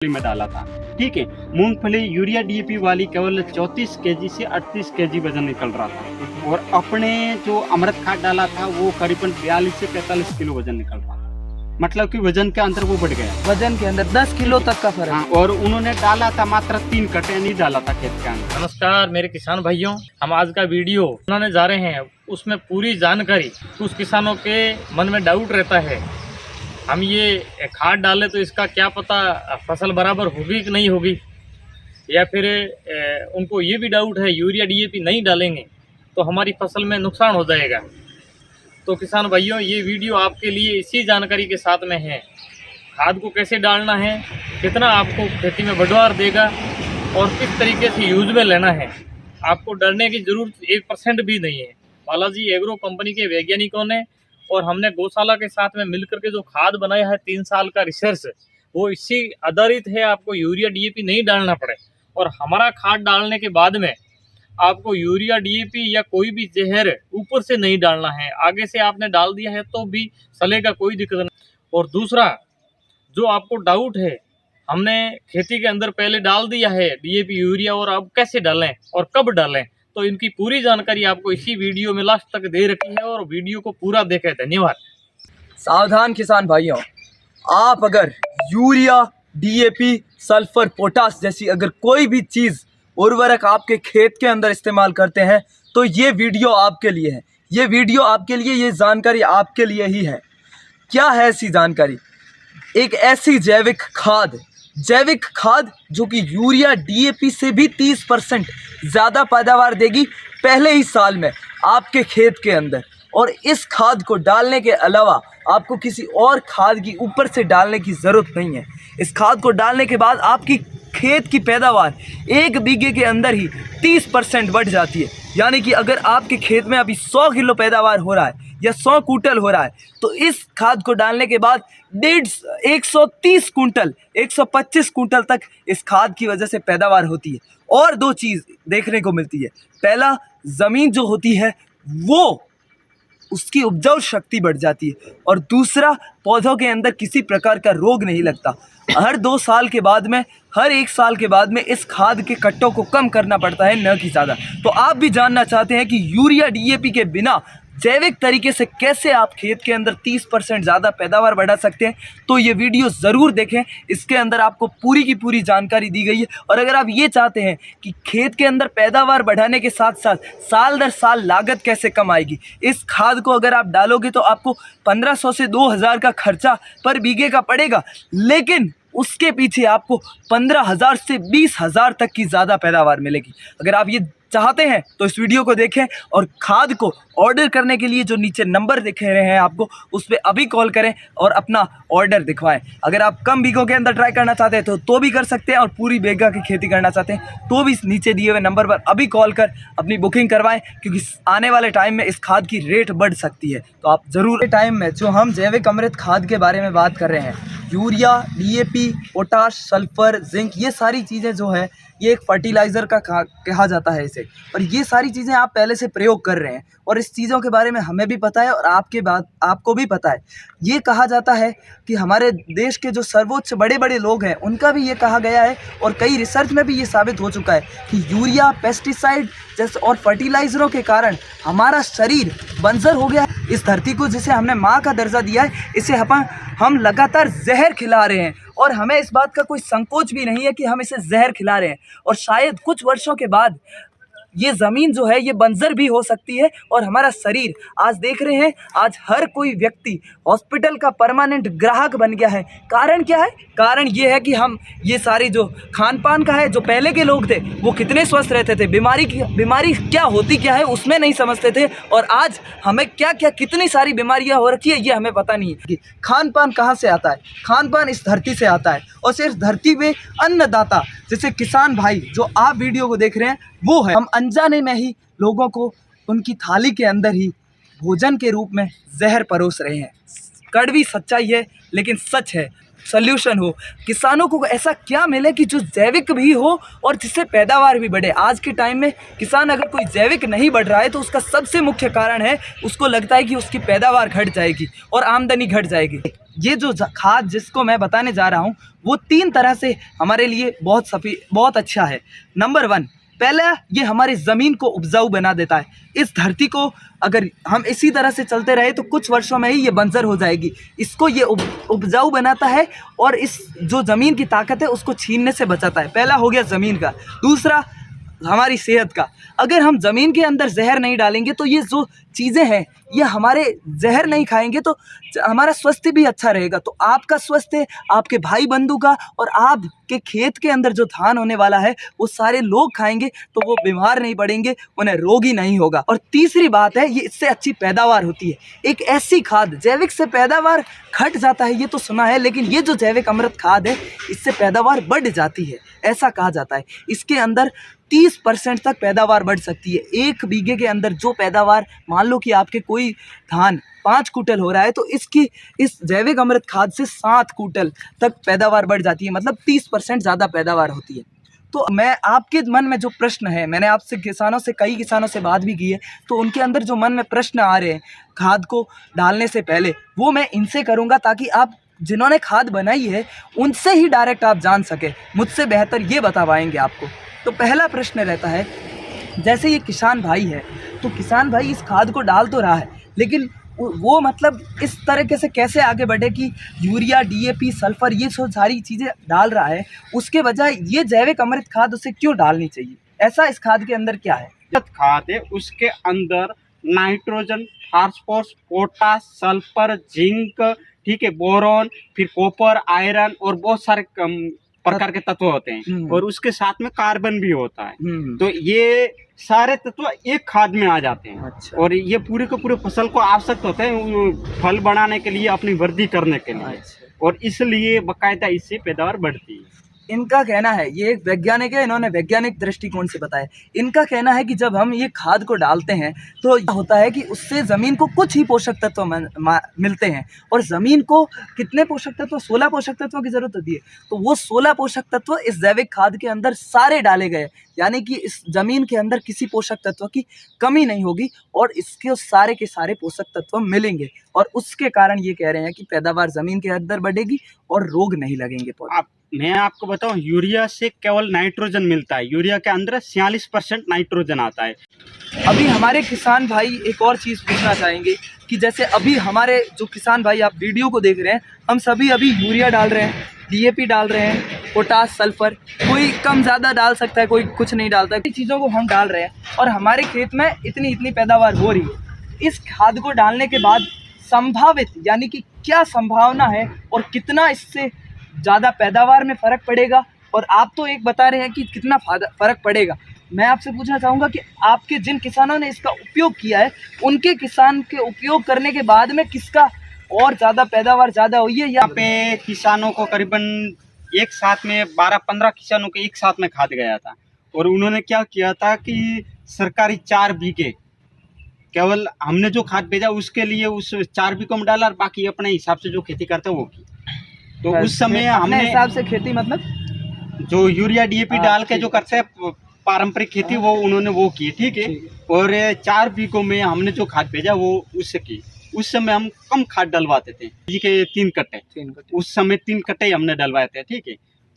में डाला था। ठीक है, मूंगफली यूरिया डीएपी वाली केवल 34 केजी से 38 केजी वजन निकल रहा था और अपने जो अमृत खाद डाला था वो करीबन 42 से 45 किलो वजन निकल रहा था। मतलब कि वजन के अंदर वो बढ़ गया, वजन के अंदर 10 किलो तक का फर्क। हाँ, और उन्होंने डाला था मात्र 3 कटे नहीं डाला था खेत के अंदर। नमस्कार मेरे किसान भाइयों, हम आज का वीडियो बनाने जा रहे हैं, उसमें पूरी जानकारी। कुछ किसानों के मन में डाउट रहता है, हम ये खाद डालें तो इसका क्या पता फसल बराबर होगी कि नहीं होगी, या फिर उनको ये भी डाउट है यूरिया डीएपी नहीं डालेंगे तो हमारी फसल में नुकसान हो जाएगा। तो किसान भाइयों, ये वीडियो आपके लिए इसी जानकारी के साथ में है। खाद को कैसे डालना है, कितना आपको खेती में बढ़वार देगा और किस तरीके से यूज में लेना है। आपको डरने की ज़रूरत 1% भी नहीं है। बालाजी एग्रो कंपनी के वैज्ञानिकों ने और हमने गौशाला के साथ में मिलकर के जो खाद बनाया है 3 साल का रिसर्च, वो इसी आधारित है। आपको यूरिया डीएपी नहीं डालना पड़े और हमारा खाद डालने के बाद में आपको यूरिया डीएपी या कोई भी जहर ऊपर से नहीं डालना है। आगे से आपने डाल दिया है तो भी चलेगा, कोई दिक्कत नहीं। और दूसरा जो आपको डाउट है, हमने खेती के अंदर पहले डाल दिया है डीएपी यूरिया और अब कैसे डालें और कब डालें, तो इनकी पूरी जानकारी आपको इसी वीडियो में लास्ट तक दे रखी है और वीडियो को पूरा देखें। धन्यवाद। सावधान किसान भाइयों, आप अगर यूरिया, डीएपी, सल्फर, पोटास जैसी अगर कोई भी चीज़ उर्वरक आपके खेत के अंदर इस्तेमाल करते हैं तो ये वीडियो आपके लिए है। ये वीडियो आपके लिए, ये जानकारी आपके लिए ही है। क्या है ऐसी जानकारी? एक ऐसी जैविक खाद जो कि यूरिया डीएपी से भी 30% ज़्यादा पैदावार देगी पहले ही साल में आपके खेत के अंदर। और इस खाद को डालने के अलावा आपको किसी और खाद की ऊपर से डालने की ज़रूरत नहीं है। इस खाद को डालने के बाद आपकी खेत की पैदावार 1 बीघे के अंदर ही 30% बढ़ जाती है। यानी कि अगर आपके खेत में अभी 100 किलो पैदावार हो रहा है या 100 कुंटल हो रहा है, तो इस खाद को डालने के बाद 130 कुंटल, 125 कुंटल तक इस खाद की वजह से पैदावार होती है। और 2 चीज़ देखने को मिलती है। पहला, ज़मीन जो होती है वो उसकी उपजाऊ शक्ति बढ़ जाती है, और दूसरा, पौधों के अंदर किसी प्रकार का रोग नहीं लगता। हर 2 साल के बाद में, हर 1 साल के बाद में इस खाद के कट्टों को कम करना पड़ता है, न कि ज़्यादा। तो आप भी जानना चाहते हैं कि यूरिया डीएपी के बिना जैविक तरीके से कैसे आप खेत के अंदर 30% ज़्यादा पैदावार बढ़ा सकते हैं, तो ये वीडियो ज़रूर देखें। इसके अंदर आपको पूरी की पूरी जानकारी दी गई है। और अगर आप ये चाहते हैं कि खेत के अंदर पैदावार बढ़ाने के साथ साथ साल दर साल लागत कैसे कम आएगी, इस खाद को अगर आप डालोगे तो आपको 1500 से 2000 का खर्चा पर बीघे का पड़ेगा, लेकिन उसके पीछे आपको 15,000 से 20,000 तक की ज़्यादा पैदावार मिलेगी। अगर आप ये चाहते हैं तो इस वीडियो को देखें और खाद को ऑर्डर करने के लिए जो नीचे नंबर दिख रहे हैं आपको, उस पर अभी कॉल करें और अपना ऑर्डर दिखवाएं। अगर आप कम बीघों के अंदर ट्राई करना चाहते हैं तो भी कर सकते हैं, और पूरी बीघा की खेती करना चाहते हैं तो भी नीचे दिए हुए नंबर पर अभी कॉल कर अपनी बुकिंग करवाएं, क्योंकि आने वाले टाइम में इस खाद की रेट बढ़ सकती है। तो आप ज़रूर टाइम में जो हम जैविक अमृत खाद के बारे में बात कर रहे हैं, urea, DAP, potash, sulphur, zinc, ये सारी चीज़ें जो है ये एक फर्टिलाइज़र का कहा जाता है इसे। और ये सारी चीज़ें आप पहले से प्रयोग कर रहे हैं और इस चीज़ों के बारे में हमें भी पता है और आपको भी पता है। ये कहा जाता है कि हमारे देश के जो सर्वोच्च बड़े बड़े लोग हैं उनका भी ये कहा गया है, और कई रिसर्च में भी ये साबित हो चुका है कि यूरिया, पेस्टिसाइड जैसे और फर्टिलाइज़रों के कारण हमारा शरीर बंजर हो गया है। इस धरती को जिसे हमने माँ का दर्जा दिया है, इसे हम लगातार जहर खिला रहे हैं, और हमें इस बात का कोई संकोच भी नहीं है कि हम इसे जहर खिला रहे हैं। और शायद कुछ वर्षों के बाद ये ज़मीन जो है ये बंजर भी हो सकती है, और हमारा शरीर, आज देख रहे हैं, आज हर कोई व्यक्ति हॉस्पिटल का परमानेंट ग्राहक बन गया है। कारण क्या है? कारण ये है कि हम ये सारी जो खान पान का है, जो पहले के लोग थे वो कितने स्वस्थ रहते थे, बीमारी क्या होती क्या है उसमें नहीं समझते थे, और आज हमें क्या क्या कितनी सारी बीमारियां हो रखी है ये हमें पता नहीं है। खान पान कहाँ से आता है? खान पान इस धरती से आता है, और सिर्फ धरती में अन्नदाता जैसे किसान भाई जो आप वीडियो को देख रहे हैं वो है। हम अनजाने में ही लोगों को उनकी थाली के अंदर ही भोजन के रूप में जहर परोस रहे हैं। कड़वी सच्चाई है लेकिन सच है। सल्यूशन हो, किसानों को ऐसा क्या मिले कि जो जैविक भी हो और जिससे पैदावार भी बढ़े। आज के टाइम में किसान अगर कोई जैविक नहीं बढ़ रहा है तो उसका सबसे मुख्य कारण है, उसको लगता है कि उसकी पैदावार घट जाएगी और आमदनी घट जाएगी। ये जो खाद जिसको मैं बताने जा रहा हूँ वो 3 तरह से हमारे लिए बहुत अच्छा है। नंबर 1, पहला, ये हमारी ज़मीन को उपजाऊ बना देता है। इस धरती को अगर हम इसी तरह से चलते रहे तो कुछ वर्षों में ही ये बंजर हो जाएगी। इसको ये उपजाऊ बनाता है और इस जो ज़मीन की ताकत है उसको छीनने से बचाता है। पहला हो गया ज़मीन का। दूसरा, हमारी सेहत का। अगर हम ज़मीन के अंदर जहर नहीं डालेंगे तो ये जो चीज़ें हैं ये हमारे जहर नहीं खाएंगे तो हमारा स्वास्थ्य भी अच्छा रहेगा। तो आपका स्वास्थ्य, आपके भाई बंधु का और आपके खेत के अंदर जो धान होने वाला है वो सारे लोग खाएंगे तो वो बीमार नहीं पड़ेंगे, उन्हें रोग ही नहीं होगा। और तीसरी बात है, ये इससे अच्छी पैदावार होती है। एक ऐसी खाद, जैविक से पैदावार घट जाता है ये तो सुना है, लेकिन ये जो जैविक अमृत खाद है इससे पैदावार बढ़ जाती है, ऐसा कहा जाता है। इसके अंदर 30% तक पैदावार बढ़ सकती है। 1 बीघे के अंदर जो पैदावार, मान लो कि आपके कोई धान 5 कुंटल हो रहा है तो इस जैविक अमृत खाद से 7 कुंटल तक पैदावार बढ़ जाती है, मतलब 30% ज़्यादा पैदावार होती है। तो मैं आपके मन में जो प्रश्न है, मैंने आपसे कई किसानों से बात भी की है, तो उनके अंदर जो मन में प्रश्न आ रहे हैं खाद को डालने से पहले, वो मैं इनसे करूँगा ताकि आप जिन्होंने खाद बनाई है उनसे ही डायरेक्ट आप जान सके, मुझसे बेहतर ये बता पाएंगे आपको। तो पहला प्रश्न रहता है, जैसे ये किसान भाई है तो किसान भाई इस खाद को डाल तो रहा है, लेकिन वो मतलब इस तरीके से कैसे आगे बढ़े कि यूरिया, डीएपी, सल्फर ये सब सारी चीज़ें डाल रहा है, उसके बजाय ये जैविक अमृत खाद उसे क्यों डालनी चाहिए? ऐसा इस खाद के अंदर क्या है? खाद है उसके अंदर nitrogen, phosphorus, potash, sulphur, zinc, ठीक है, बोरॉन, फिर कॉपर, आयरन और बहुत सारे प्रकार के तत्व होते हैं और उसके साथ में कार्बन भी होता है। तो ये सारे तत्व एक खाद में आ जाते हैं। अच्छा। और ये पूरे के पूरे फसल को आवश्यक होते हैं फल बढ़ाने के लिए, अपनी वृद्धि करने के लिए। अच्छा। और इसलिए बाकायदा इससे पैदावार बढ़ती है। इनका कहना है, ये एक वैज्ञानिक है, इन्होंने वैज्ञानिक दृष्टिकोण से बताया। इनका कहना है कि जब हम ये खाद को डालते हैं तो होता है कि उससे ज़मीन को कुछ ही पोषक तत्व मिलते हैं, और ज़मीन को कितने पोषक तत्व? 16 पोषक तत्वों की ज़रूरत होती है। तो वो 16 पोषक तत्व इस जैविक खाद के अंदर सारे डाले गए, यानी कि इस ज़मीन के अंदर किसी पोषक तत्व की कमी नहीं होगी और इसके सारे के सारे पोषक तत्व मिलेंगे, और उसके कारण ये कह रहे हैं कि पैदावार ज़मीन के अंदर बढ़ेगी और रोग नहीं लगेंगे। मैं आपको बताऊं, यूरिया से केवल नाइट्रोजन मिलता है। यूरिया के अंदर 46% नाइट्रोजन आता है। अभी हमारे किसान भाई एक और चीज़ पूछना चाहेंगे कि जैसे अभी हमारे जो किसान भाई आप वीडियो को देख रहे हैं, हम सभी अभी यूरिया डाल रहे हैं, डीएपी डाल रहे हैं, पोटास, सल्फर, कोई कम ज़्यादा डाल सकता है, कोई कुछ नहीं डालता है। चीज़ों को हम डाल रहे हैं और हमारे खेत में इतनी पैदावार हो रही है। इस खाद को डालने के बाद संभावित, यानी कि क्या संभावना है और कितना इससे ज़्यादा पैदावार में फ़र्क पड़ेगा? और आप तो एक बता रहे हैं कि कितना फ़र्क पड़ेगा, मैं आपसे पूछना चाहूँगा कि आपके जिन किसानों ने इसका उपयोग किया है, उनके किसान के उपयोग करने के बाद में किसका और ज़्यादा पैदावार ज़्यादा हुई है? यहाँ पे किसानों को करीबन एक साथ में 12-15 किसानों के एक साथ में खाद गया था, और उन्होंने क्या किया था कि सरकारी 4 बीघे केवल हमने जो खाद भेजा उसके लिए उस 4 बीघों में डाला और बाकी अपने हिसाब से जो खेती करते वो की। तो उस समय हमने हिसाब से खेती मतलब जो यूरिया डीएपी डाल के जो करते हैं पारंपरिक खेती, वो उन्होंने वो की, ठीक है। और 4 बीघों में हमने जो खाद भेजा वो उससे की। उस समय हम कम खाद डलवाते थे, जी के 3 कट्टे, उस समय 3 कट्टे हमने डलवाए थे, ठीक है।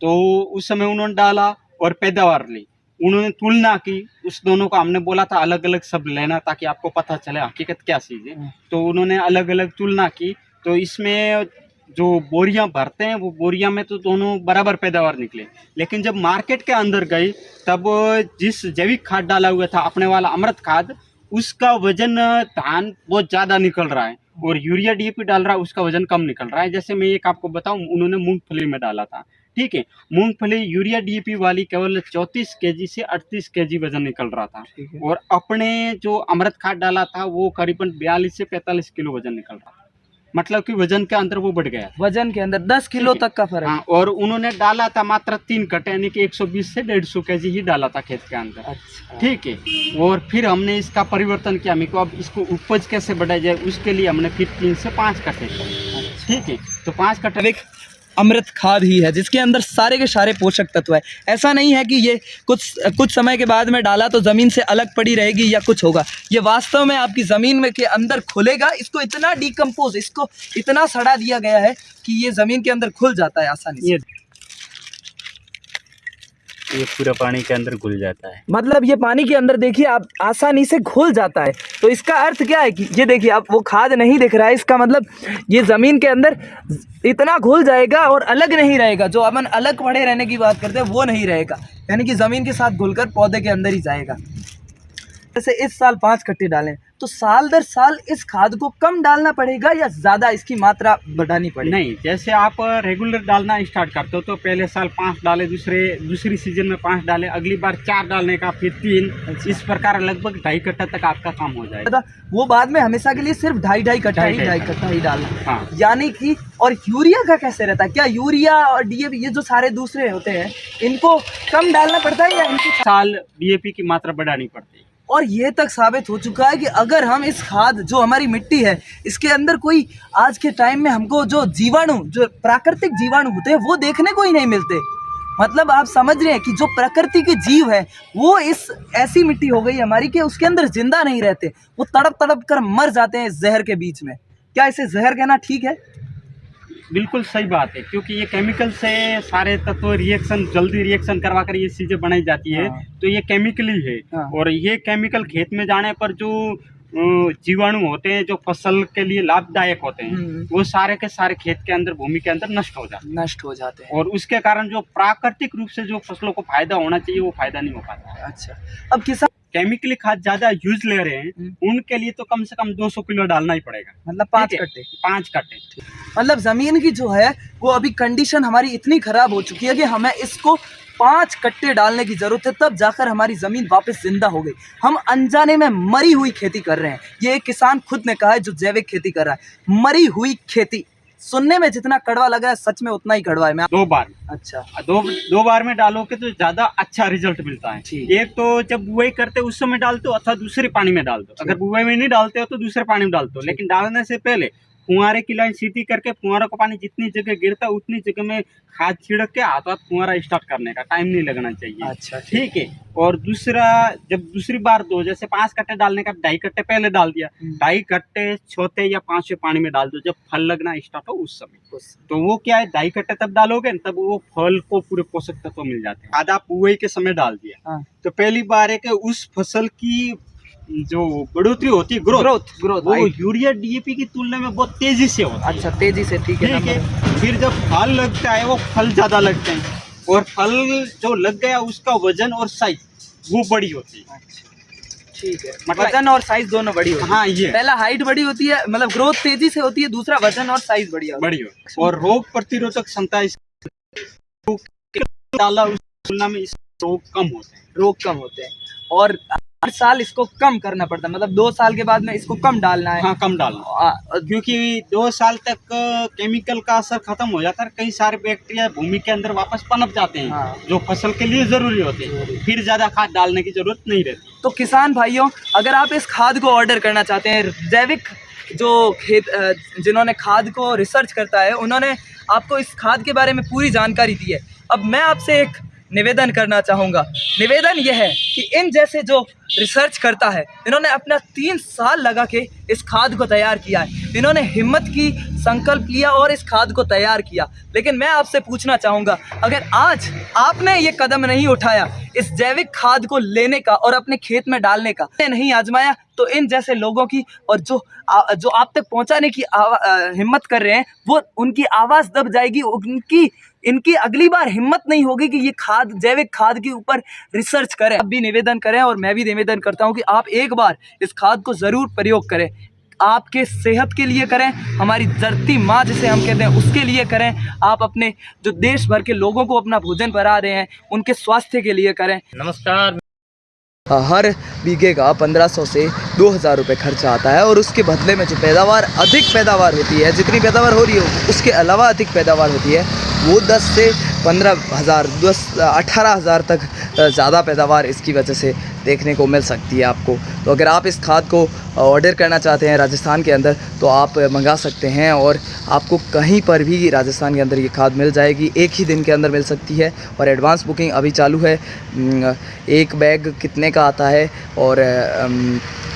तो उस समय उन्होंने डाला और पैदावार ली, उन्होंने तुलना की, उस दोनों को हमने बोला था अलग अलग सब लेना ताकि आपको पता चले हकीकत क्या चीज़ है। तो उन्होंने अलग अलग तुलना की, तो इसमें जो बोरियां भरते हैं वो बोरियां में तो दोनों बराबर पैदावार निकले। लेकिन जब मार्केट के अंदर गई तब जिस जैविक खाद डाला हुआ था अपने वाला अमृत खाद, उसका वजन धान बहुत ज़्यादा निकल रहा है, और यूरिया डीएपी डाल रहा है उसका वजन कम निकल रहा है। जैसे मैं एक आपको बताऊं, उन्होंने मूंगफली में डाला था, ठीक है। मूंगफली यूरिया डीएपी वाली केवल 34 केजी से 38 केजी वजन निकल रहा था, और अपने जो अमृत खाद डाला था वो करीबन 42 से 45 किलो वजन निकल रहा था। मतलब कि वजन के अंदर वो बढ़ गया, वजन के अंदर 10 किलो तक का फर्क। हाँ, और उन्होंने डाला था मात्र 3 कट्टे, यानी कि 120 से 150 केजी ही डाला था खेत के अंदर। अच्छा। ठीक है। और फिर हमने इसका परिवर्तन किया, मेरे को अब इसको उपज कैसे बढ़ाया जाए, उसके लिए हमने फिर 3 से 5 कट्टे किए, ठीक है। तो 5 कट्टे अमृत खाद ही है जिसके अंदर सारे के सारे पोषक तत्व है। ऐसा नहीं है कि ये कुछ समय के बाद में डाला तो ज़मीन से अलग पड़ी रहेगी या कुछ होगा। ये वास्तव में आपकी ज़मीन में के अंदर खुलेगा। इसको इतना डिकम्पोज, इसको इतना सड़ा दिया गया है कि ये ज़मीन के अंदर खुल जाता है आसानी से। ये पूरा पानी के अंदर घुल जाता है। मतलब ये पानी के अंदर देखिए आप आसानी से घुल जाता है। तो इसका अर्थ क्या है कि ये देखिए आप वो खाद नहीं दिख रहा है, इसका मतलब ये ज़मीन के अंदर इतना घुल जाएगा और अलग नहीं रहेगा। जो अपन अलग पड़े रहने की बात करते हैं वो नहीं रहेगा, यानी कि ज़मीन के साथ घुलकर पौधे के अंदर ही जाएगा। जैसे इस साल 5 कट्टे डालें तो साल दर साल इस खाद को कम डालना पड़ेगा या ज़्यादा इसकी मात्रा बढ़ानी पड़ेगी? नहीं, जैसे आप रेगुलर डालना स्टार्ट करते हो तो पहले साल 5 डाले, दूसरी सीजन में 5 डाले, अगली बार 4 डालने का, फिर 3, इस प्रकार लगभग 2.5 कट्टा तक आपका काम हो जाएगा। वो बाद में हमेशा के लिए सिर्फ 2.5 कट्टा ही डालना। हाँ। यानी कि और यूरिया का कैसे रहता है? क्या यूरिया और डीएपी ये जो सारे दूसरे होते हैं इनको कम डालना पड़ता है या इनकी साल डीएपी की मात्रा बढ़ानी पड़ती है? और ये तक साबित हो चुका है कि अगर हम इस खाद जो हमारी मिट्टी है इसके अंदर कोई आज के टाइम में हमको जो जीवाणु, जो प्राकृतिक जीवाणु होते हैं वो देखने को ही नहीं मिलते। मतलब आप समझ रहे हैं कि जो प्रकृति के जीव है वो इस ऐसी मिट्टी हो गई हमारी कि उसके अंदर जिंदा नहीं रहते, वो तड़प तड़प कर मर जाते हैं इस जहर के बीच में। क्या इसे जहर कहना ठीक है? बिल्कुल सही बात है, क्योंकि ये केमिकल से सारे तत्व जल्दी रिएक्शन करवा कर ये चीज़ें बनाई जाती है। हाँ। तो ये केमिकली है। हाँ। और ये केमिकल खेत में जाने पर जो जीवाणु होते हैं जो फसल के लिए लाभदायक होते हैं वो सारे के सारे खेत के अंदर, भूमि के अंदर नष्ट हो जाते हैं। और उसके कारण जो प्राकृतिक रूप से जो फसलों को फायदा होना चाहिए वो फायदा नहीं हो पाता। अच्छा, अब किसान केमिकली खाद ज्यादा यूज ले रहे हैं उनके लिए तो कम से कम 200 किलो डालना ही पड़ेगा। मतलब 5 कट्टे। 5 कट्टे। मतलब ज़मीन की जो है वो अभी कंडीशन हमारी इतनी ख़राब हो चुकी है कि हमें इसको 5 कट्टे डालने की ज़रूरत है, तब जाकर हमारी ज़मीन वापस जिंदा हो गई। हम अनजाने में मरी हुई खेती कर रहे हैं। ये एक किसान खुद ने कहा है जो जैविक खेती कर रहा है, मरी हुई खेती। सुनने में जितना कड़वा लग रहा है सच में उतना ही कड़वा है। मैं 2 बार। अच्छा, दो बार में डालोगे तो ज्यादा अच्छा रिजल्ट मिलता है। एक तो जब बुआई करते हो उस समय डालते हो अथवा दूसरे पानी में डाल दो। अगर बुआई में नहीं डालते हो तो दूसरे पानी में डालते हो, लेकिन डालने से पहले फुहारे की लाइन सीधी करके फुहारा का पानी जितनी जगह गिरता है उतनी जगह में खाद छिड़क के हाथ फुहारा स्टार्ट करने का, टाइम नहीं लगना चाहिए। अच्छा, ठीक है। और दूसरा, जब दूसरी बार दो, जैसे 5 कट्टे डालने का 2.5 कट्टे पहले डाल दिया, 2.5 कट्टे चौथे या 5वें पानी में डाल दो जब फल लगना स्टार्ट हो उस समय। तो वो क्या है, 2.5 कट्टे तब डालोगे तब वो फल को पूरे पोषक तत्व मिल जाते हैं। खाद आप बुआई के समय डाल दिया तो पहली बार है कि उस फसल की जो बढ़ोतरी होती है, ग्रोथ वो यूरिया डीएपी की तुलना में बहुत तेजी से होता है। अच्छा, तेजी से, ठीक है। फिर जब फल लगता है वो फल ज्यादा लगते हैं और फल जो लग गया उसका वजन और साइज वो बड़ी होती है। ठीक है, मतलब वजन और साइज दोनों बड़ी होती है। हाँ, ये पहला हाइट बड़ी होती है, मतलब ग्रोथ तेजी से होती है, दूसरा वजन और साइज बड़ी होती है। और रोग प्रतिरोधक क्षमता डाला उस तुलना में इस रोग कम होते हैं और हर साल इसको कम करना पड़ता है। मतलब 2 साल के बाद में इसको कम डालना है। हाँ, कम डालना, क्योंकि 2 साल तक केमिकल का असर खत्म हो जाता है। कई सारे बैक्टीरिया भूमि के अंदर वापस पनप जाते हैं। हाँ। जो फसल के लिए जरूरी होते हैं, फिर ज्यादा खाद डालने की जरूरत नहीं रहती। तो किसान भाइयों, अगर आप इस खाद को ऑर्डर करना चाहते हैं, जैविक जो जिन्होंने खाद को रिसर्च करता है उन्होंने आपको इस खाद के बारे में पूरी जानकारी दी है। अब मैं आपसे एक निवेदन करना चाहूँगा। निवेदन यह है कि इन जैसे जो रिसर्च करता है, इन्होंने अपना 3 साल लगा के इस खाद को तैयार किया है। इन्होंने हिम्मत की, संकल्प लिया और इस खाद को तैयार किया। लेकिन मैं आपसे पूछना चाहूँगा, अगर आज आपने ये कदम नहीं उठाया इस जैविक खाद को लेने का और अपने खेत में डालने का, नहीं आजमाया, तो इन जैसे लोगों की और जो आप तक पहुँचाने की हिम्मत कर रहे हैं वो उनकी आवाज़ दब जाएगी। इनकी अगली बार हिम्मत नहीं होगी कि ये खाद, जैविक खाद के ऊपर रिसर्च करें। आप भी निवेदन करें और मैं भी निवेदन करता हूं कि आप एक बार इस खाद को ज़रूर प्रयोग करें। आपके सेहत के लिए करें, हमारी धरती माँ जिसे हम कहते हैं उसके लिए करें। आप अपने जो देश भर के लोगों को अपना भोजन करा रहे हैं उनके स्वास्थ्य के लिए करें। नमस्कार। हर बीघे का 1500 से 2000 रुपये खर्चा आता है और उसके बदले में जो अधिक पैदावार होती है, जितनी पैदावार हो रही है उसके अलावा अधिक पैदावार होती है, वो 10 से 15 हज़ार 18 हज़ार तक ज़्यादा पैदावार इसकी वजह से देखने को मिल सकती है आपको। तो अगर आप इस खाद को ऑर्डर करना चाहते हैं राजस्थान के अंदर तो आप मंगा सकते हैं और आपको कहीं पर भी राजस्थान के अंदर ये खाद मिल जाएगी, एक ही दिन के अंदर मिल सकती है। और एडवांस बुकिंग अभी चालू है। एक बैग कितने का आता है और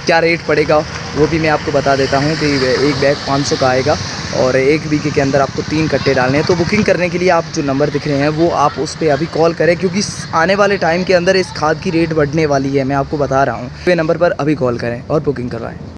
क्या रेट पड़ेगा वो भी मैं आपको बता देता हूँ कि एक बैग 500 का आएगा और एक बीघे के अंदर आपको 3 कट्टे डालने हैं। तो बुकिंग करने के लिए आप जो नंबर दिख रहे हैं वो आप उस पर अभी कॉल करें, क्योंकि आने वाले टाइम के अंदर इस खाद की रेट बढ़ने वाली है, मैं आपको बता रहा हूँ। ये नंबर पर अभी कॉल करें और बुकिंग करवाएं।